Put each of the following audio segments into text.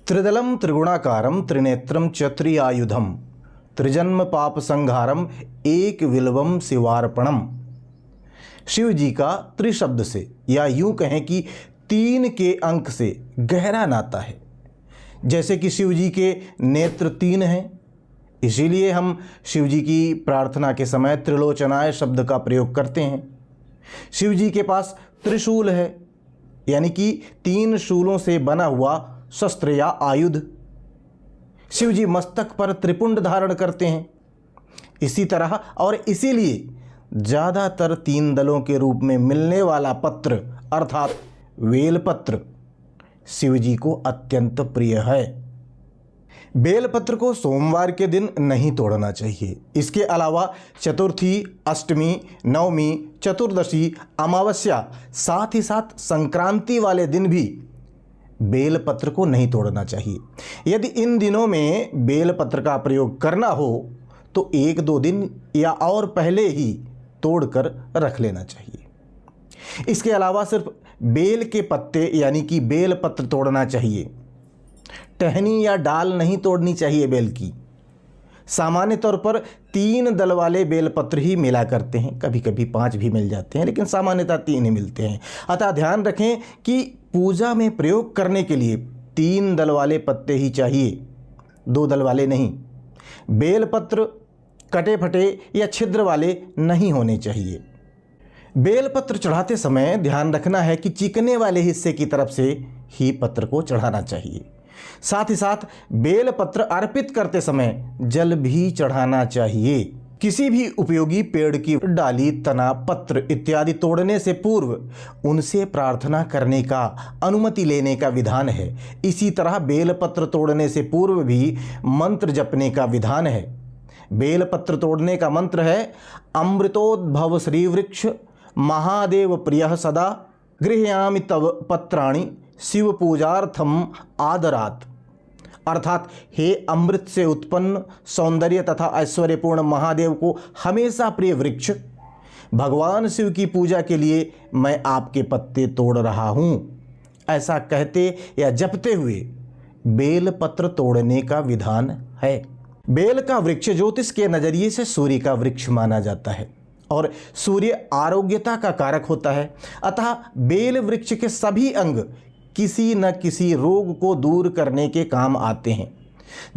त्रिदलम त्रिगुणाकारम त्रिनेत्रम च त्रिआयुधम त्रिजन्म पाप संहारम एक विल्वम शिवार्पणम। शिव जी का त्रिशब्द से या यूं कहें कि तीन के अंक से गहरा नाता है। जैसे कि शिव जी के नेत्र तीन हैं, इसीलिए हम शिव जी की प्रार्थना के समय त्रिलोचनाय शब्द का प्रयोग करते हैं। शिव जी के पास त्रिशूल है, यानी कि तीन शूलों से बना हुआ शस्त्र या आयुध। शिव जी मस्तक पर त्रिपुंड धारण करते हैं। इसी तरह और इसीलिए ज़्यादातर तीन दलों के रूप में मिलने वाला पत्र अर्थात बेलपत्र शिव जी को अत्यंत प्रिय है। बेलपत्र को सोमवार के दिन नहीं तोड़ना चाहिए। इसके अलावा चतुर्थी, अष्टमी, नवमी, चतुर्दशी, अमावस्या, साथ ही साथ संक्रांति वाले दिन भी बेलपत्र को नहीं तोड़ना चाहिए। यदि इन दिनों में बेलपत्र का प्रयोग करना हो तो एक दो दिन या और पहले ही तोड़कर रख लेना चाहिए। इसके अलावा सिर्फ बेल के पत्ते यानी कि बेलपत्र तोड़ना चाहिए। टहनी या डाल नहीं तोड़नी चाहिए बेल की। सामान्य तौर पर तीन दल वाले बेलपत्र ही मिला करते हैं, कभी कभी 5 भी मिल जाते हैं, लेकिन सामान्यतः 3 ही मिलते हैं। अतः ध्यान रखें कि पूजा में प्रयोग करने के लिए 3 दल वाले पत्ते ही चाहिए, 2 दल वाले नहीं। बेलपत्र कटे फटे या छिद्र वाले नहीं होने चाहिए। बेलपत्र चढ़ाते समय ध्यान रखना है कि चिकने वाले हिस्से की तरफ से ही पत्र को चढ़ाना चाहिए। साथ ही साथ बेलपत्र अर्पित करते समय जल भी चढ़ाना चाहिए। किसी भी उपयोगी पेड़ की डाली, तना, पत्र इत्यादि तोड़ने से पूर्व उनसे प्रार्थना करने का, अनुमति लेने का विधान है। इसी तरह बेलपत्र तोड़ने से पूर्व भी मंत्र जपने का विधान है। बेलपत्र तोड़ने का मंत्र है अमृतोद्भव श्रीवृक्ष महादेव प्रियः सदा गृह्यामि तव पत्राणि शिव पूजार्थम आदरात। अर्थात हे अमृत से उत्पन्न सौंदर्य तथा ऐश्वर्यपूर्ण महादेव को हमेशा प्रिय वृक्ष, भगवान शिव की पूजा के लिए मैं आपके पत्ते तोड़ रहा हूँ, ऐसा कहते या जपते हुए बेलपत्र तोड़ने का विधान है। बेल का वृक्ष ज्योतिष के नजरिए से सूर्य का वृक्ष माना जाता है और सूर्य आरोग्यता का कारक होता है। अतः बेल वृक्ष के सभी अंग किसी न किसी रोग को दूर करने के काम आते हैं,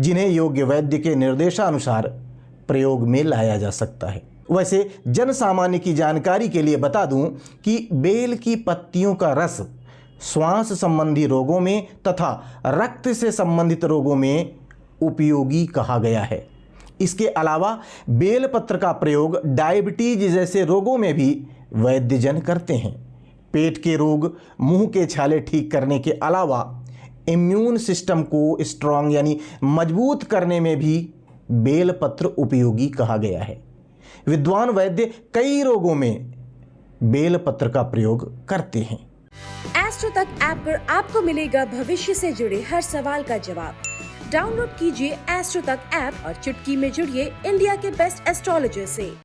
जिन्हें योग्य वैद्य के निर्देशानुसार प्रयोग में लाया जा सकता है। वैसे जन सामान्य की जानकारी के लिए बता दूं कि बेल की पत्तियों का रस श्वास संबंधी रोगों में तथा रक्त से संबंधित रोगों में उपयोगी कहा गया है। इसके अलावा बेलपत्र का प्रयोग डायबिटीज जैसे रोगों में भी वैद्यजन करते हैं। पेट के रोग, मुंह के छाले ठीक करने के अलावा इम्यून सिस्टम को स्ट्रांग यानी मजबूत करने में भी बेलपत्र उपयोगी कहा गया है। विद्वान वैद्य कई रोगों में बेलपत्र का प्रयोग करते हैं। एस्ट्रो तक ऐप पर आपको मिलेगा भविष्य से जुड़े हर सवाल का जवाब। डाउनलोड कीजिए एस्ट्रो तक ऐप और चुटकी में जुड़िए इंडिया के बेस्ट एस्ट्रोलॉजर से।